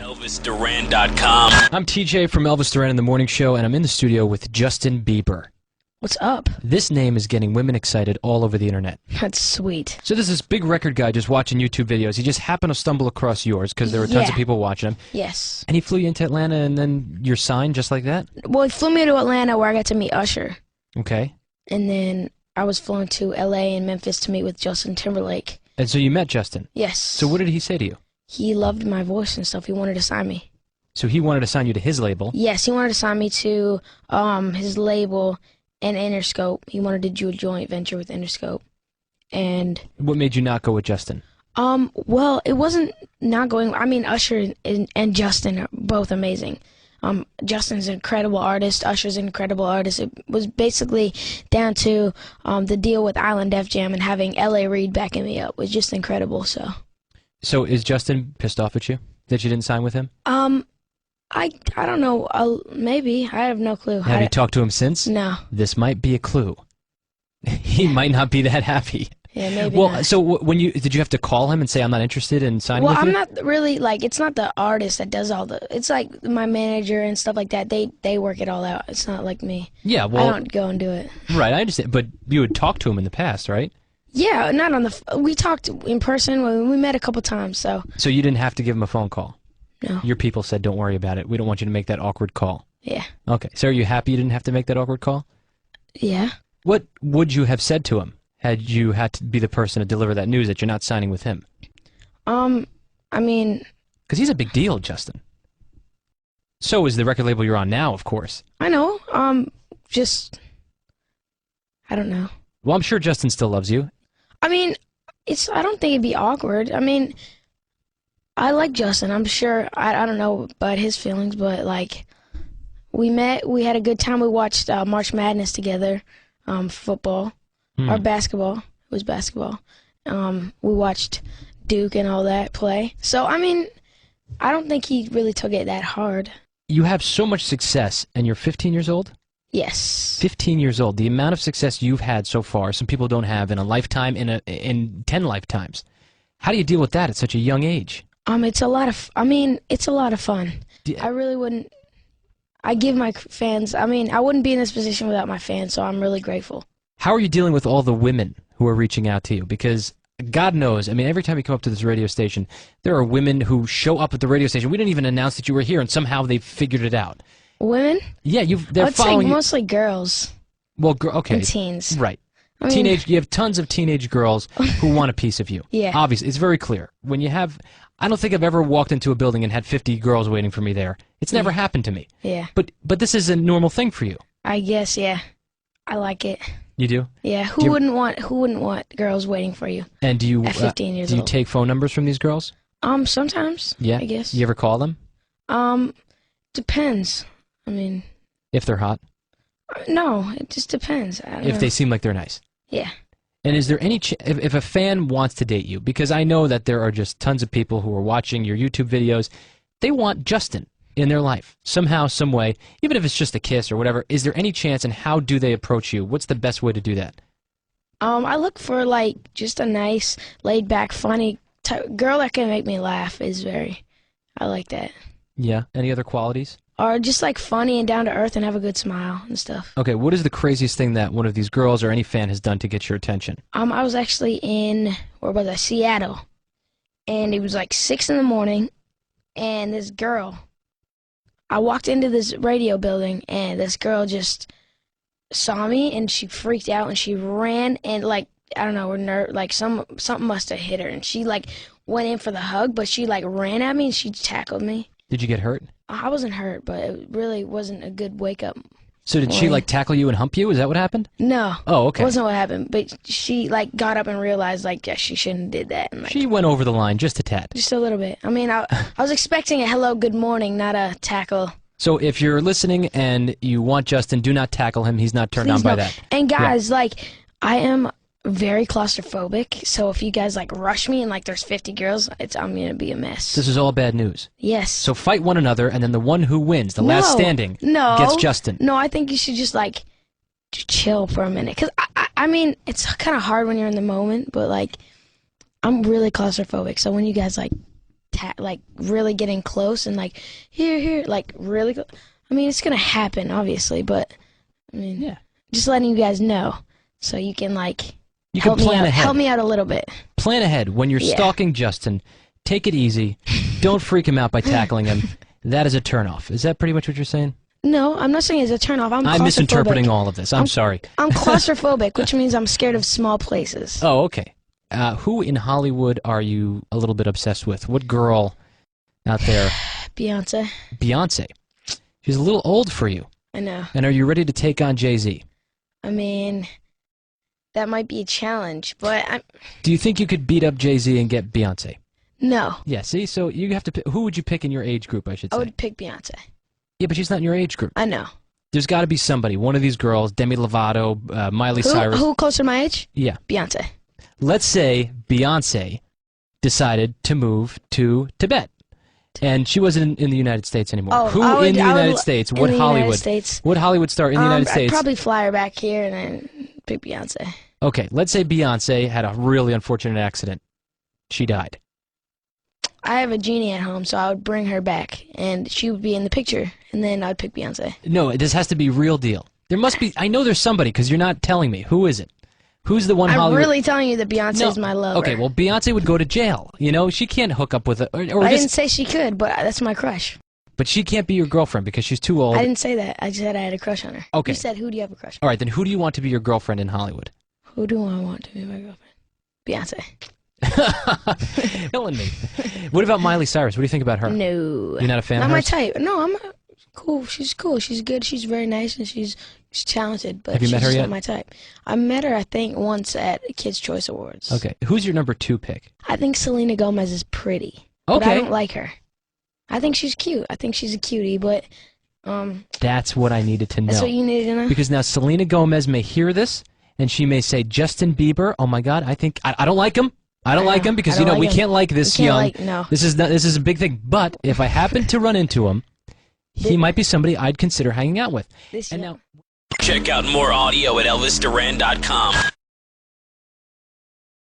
ElvisDuran.com. I'm TJ from Elvis Duran in the Morning Show, and I'm in the studio with Justin Bieber. What's up? This name is getting women excited all over the internet. That's sweet. So there's this big record guy just watching YouTube videos. He just happened to stumble across yours because there were tons of people watching him. Yes. And he flew you into Atlanta, and then you're signed just like that? Well, he flew me to Atlanta where I got to meet Usher. Okay. And then I was flown to LA and Memphis to meet with Justin Timberlake. And so you met Justin. Yes. So what did he say to you? He loved my voice and stuff. He wanted to sign me. So he wanted to sign you to his label. Yes, he wanted to sign me to his label and Interscope. He wanted to do a joint venture with Interscope. And what made you not go with Justin? Well, it wasn't not going. I mean, Usher and Justin are both amazing. Justin's an incredible artist. Usher's an incredible artist. It was basically down to the deal with Island Def Jam and having L.A. Reid backing me up was just incredible. So is Justin pissed off at you that you didn't sign with him? I don't know. Maybe. I have no clue. Have you talked to him since? No. This might be a clue. He might not be that happy. Yeah, maybe Well, not. so when did you have to call him and say I'm not interested in signing Well, with you? I'm not really, like, it's not the artist that does all the, it's like my manager and stuff like that. They work it all out. It's not like me. Yeah, well, I don't go and do it. right, I understand. But you had talked to him in the past, right? Yeah, not on the, we talked in person when we met a couple times, so. So you didn't have to give him a phone call? No. Your people said, don't worry about it. We don't want you to make that awkward call. Yeah. Okay, so are you happy you didn't have to make that awkward call? Yeah. What would you have said to him had you had to be the person to deliver that news that you're not signing with him? I mean... Because he's a big deal, Justin. So is the record label you're on now, of course. I know, just... I don't know. Well, I'm sure Justin still loves you. I mean, I don't think it'd be awkward. I mean, I like Justin. I'm sure, I don't know about his feelings, but, like, we met, we had a good time. We watched March Madness together, football, or basketball. It was basketball. We watched Duke and all that play. So, I mean, I don't think he really took it that hard. You have so much success, and you're 15 years old? Yes. 15 years old. The amount of success you've had so far, some people don't have in a lifetime, in 10 lifetimes. How do you deal with that at such a young age? It's a lot of, it's a lot of fun. I really wouldn't, I give my fans, I wouldn't be in this position without my fans, so I'm really grateful. How are you dealing with all the women who are reaching out to you? Because God knows, every time you come up to this radio station, there are women who show up at the radio station. We didn't even announce that you were here, and somehow they've figured it out. Women? Yeah, they're I would say following you. mostly girls. Well, okay. And teens. Right. You have tons of teenage girls who want a piece of you. Yeah. Obviously, it's very clear. When you have, I don't think I've ever walked into a building and had 50 girls waiting for me there. It's never happened to me. Yeah. But this is a normal thing for you. I guess, yeah. I like it. You do? Yeah. Who wouldn't want girls waiting for you? And do you at 15 years do you old? take phone numbers from these girls? Sometimes. Yeah. I guess. You ever call them? Depends. If they're hot? No, it just depends. I don't know. If they seem like they're nice? Yeah. And is there any if a fan wants to date you, because I know that there are just tons of people who are watching your YouTube videos, they want Justin in their life somehow, some way, even if it's just a kiss or whatever. Is there any chance, and how do they approach you? What's the best way to do that? I look for like just a nice, laid-back, funny girl that can make me laugh. I like that. Yeah. Any other qualities? Or just like funny and down to earth and have a good smile and stuff. Okay. What is the craziest thing that one of these girls or any fan has done to get your attention? I was actually in, where was I? Seattle, and it was like 6 in the morning, and this girl. I walked into this radio building, and this girl just saw me, and she freaked out, and she ran, and like, I don't know, like something must have hit her, and she like went in for the hug, but she like ran at me, and she tackled me. Did you get hurt? I wasn't hurt, but it really wasn't a good wake-up. So did she like tackle you and hump you? Is that what happened? No. Oh, okay. It wasn't what happened, but she like got up and realized like, yeah, she shouldn't have did that. And, like, She went over the line just a tad. just a little bit. I was expecting a hello, good morning, not a tackle. So if you're listening and you want Justin, do not tackle him. He's not turned on Please by no. that. And guys, like, I am very claustrophobic, so if you guys like rush me and like there's 50 girls, I'm gonna be a mess. This is all bad news. Yes. So fight one another, and then the one who wins, the last standing, gets Justin. No, I think you should just like chill for a minute, because I mean, it's kind of hard when you're in the moment, but like, I'm really claustrophobic, so when you guys like like really getting close and like here, like really. I mean, it's gonna happen, obviously, but I mean, Yeah. just letting you guys know so you can like You can help me plan out, ahead. help me out a little bit. Plan ahead. When you're Yeah. stalking Justin, take it easy. Don't freak him out by tackling him. That is a turnoff. Is that pretty much what you're saying? No, I'm not saying it's a turnoff. I'm misinterpreting claustrophobic. all of this. I'm sorry. I'm claustrophobic, which means I'm scared of small places. Oh, okay. Who in Hollywood are you a little bit obsessed with? What girl out there? Beyonce. Beyonce. She's a little old for you. I know. And are you ready to take on Jay-Z? I mean, that might be a challenge, but Do you think you could beat up Jay-Z and get Beyonce? no. Yeah, see? So you have to pick. Who would you pick in your age group, I should I say? would pick Beyonce. Yeah, but she's not in your age group. I know. There's got to be somebody. One of these girls, Demi Lovato, Miley Cyrus. Who closer to my age? Yeah. Beyonce. Let's say Beyonce decided to move to Tibet, and she wasn't in the United States anymore. Oh, Who I would- in the I would- United States? in What the Hollywood? United States. What Hollywood star in the United I'd States? probably fly her back here and then pick Beyonce. Okay, let's say Beyonce had a really unfortunate accident. She died. I have a genie at home, so I would bring her back, and she would be in the picture, and then I'd pick Beyonce. No, this has to be real deal. There must be. I know there's somebody because you're not telling me. Who is it? Who's the one I'm Hollywood? really telling you that Beyonce is my lover. Okay, well, Beyonce would go to jail. You know, she can't hook up with a, or I just, didn't say she could, but that's my crush. but she can't be your girlfriend because she's too old. I didn't say that. I just said I had a crush on her. Okay. You said, who do you have a crush on? All right, then who do you want to be your girlfriend in Hollywood? Who do I want to be my girlfriend? Beyonce. Killing me. What about Miley Cyrus? What do you think about her? No. You're not a fan Not of my hers? type. No, I'm cool. She's cool. She's good. She's very nice, and she's talented, but Have you she's met her just yet? not my type. I met her, I think, once at Kids' Choice Awards. Okay, who's your number 2 pick? I think Selena Gomez is pretty. But I Okay, don't like her. I think she's cute. I think she's a cutie, but that's what I needed to know. that's what you needed to know. Because now Selena Gomez may hear this, and she may say, Justin Bieber, oh my God, I think, I don't like him. I don't like him because, I don't like we him. can't like this You young. can't like, no. This is a big thing. But if I happen to run into him, he might be somebody I'd consider hanging out with. This And young. now, Check out more audio at ElvisDuran.com.